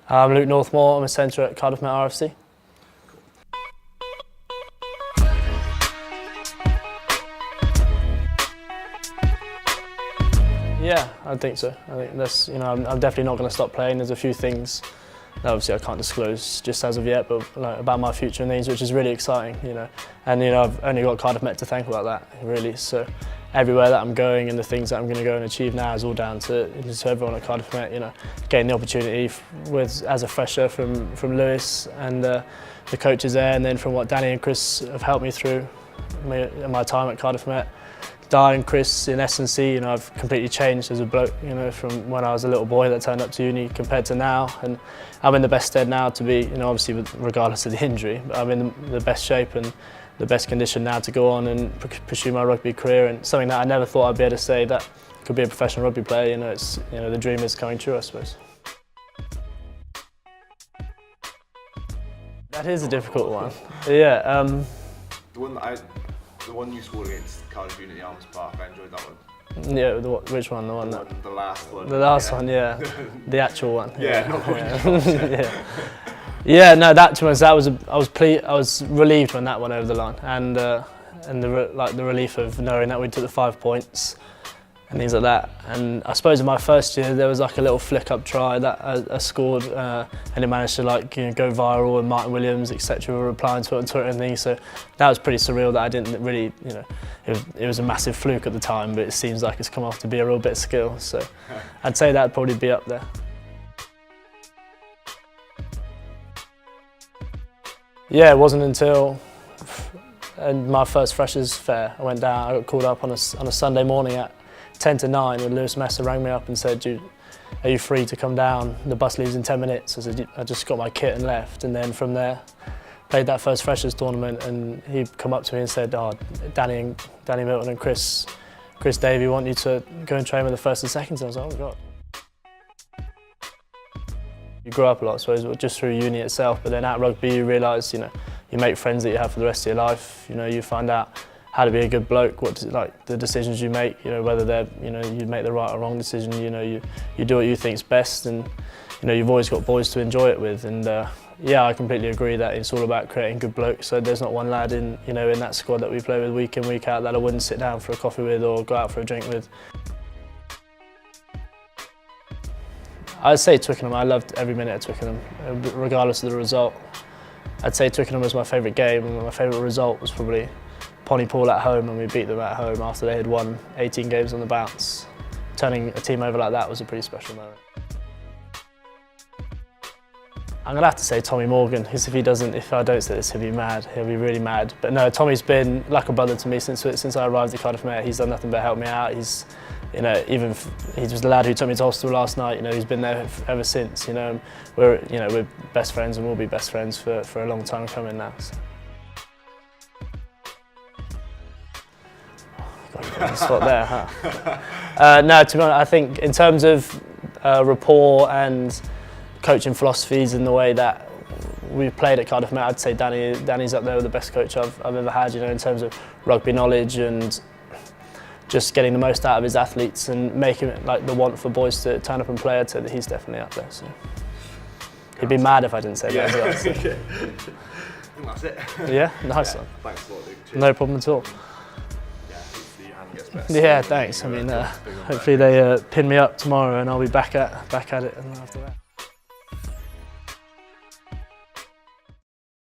I'm Luke Northmore, I'm a centre at Cardiff Met RFC. Yeah, I think so. I think that's, I'm definitely not going to stop playing. There's a few things that obviously I can't disclose just as of yet, but about my future and things, which is really exciting, And I've only got Cardiff Met to thank about that, really. So everywhere that I'm going and the things that I'm going to go and achieve now is all down to everyone at Cardiff Met, getting the opportunity as a fresher from Lewis and the coaches there, and then from what Danny and Chris have helped me through my time at Cardiff Met. Di and Chris in S&C, I've completely changed as a bloke, from when I was a little boy that turned up to uni compared to now, and I'm in the best stead now to be, obviously regardless of the injury, but I'm in the best shape and the best condition now to go on and pursue my rugby career, and something that I never thought I'd be able to say, that I could be a professional rugby player. It's the dream is coming true, I suppose. That is a difficult one. Yeah. The one you scored against Cardiff Unity Arms Park, I enjoyed that one. Yeah, which one? The last one. The last one, yeah. The actual one. Yeah, not yeah. Yeah, no, that to us, I was relieved when that went over the line, and the relief of knowing that we took the 5 points and things like that. And I suppose in my first year there was like a little flick up try that I scored, and it managed to go viral, and Martin Williams etc. were replying to it on Twitter and things. So that was pretty surreal. That I didn't really, it was a massive fluke at the time, but it seems like it's come off to be a real bit of skill. So I'd say that'd probably be up there. Yeah, it wasn't until my first Freshers Fair I went down. I got called up on a Sunday morning at 10 to 9, and Lewis Messer rang me up and said, "Are you free to come down? The bus leaves in 10 minutes." I said, I just got my kit and left, and then from there played that first Freshers tournament, and he come up to me and said, "Oh, Danny Milton and Chris Davey want you to go and train with the first and seconds." I was like, "Oh God." You grow up a lot, I suppose, just through uni itself, but then at rugby you realise, you make friends that you have for the rest of your life. You find out how to be a good bloke, the decisions you make, whether they're, you make the right or wrong decision. You do what you think's best, and you've always got boys to enjoy it with. And yeah, I completely agree that it's all about creating good blokes. So there's not one lad in that squad that we play with week in, week out that I wouldn't sit down for a coffee with or go out for a drink with. I'd say Twickenham. I loved every minute of Twickenham, regardless of the result. I'd say Twickenham was my favourite game, and my favourite result was probably Pontypool at home, and we beat them at home after they had won 18 games on the bounce. Turning a team over like that was a pretty special moment. I'm gonna have to say Tommy Morgan, because if I don't say this, he'll be mad. He'll be really mad. But no, Tommy's been like a brother to me since I arrived at Cardiff Met. He's done nothing but help me out. He's, he was the lad who took me to hospital last night. He's been there ever since. We're best friends, and we'll be best friends for a long time coming now. So. Spot there, huh? No, to be honest, I think in terms of rapport and coaching philosophies and the way that we played at Cardiff Met, I'd say Danny's up there with the best coach I've ever had. In terms of rugby knowledge and just getting the most out of his athletes and making it like the want for boys to turn up and play. I'd say that he's definitely up there. So he'd be mad if I didn't say that as well. So. I think that's it. Yeah, nice one. Thanks a lot, Luke. Cheers. No problem at all. Gets yeah, thanks. Hopefully they pin me up tomorrow, and I'll be back at it after that.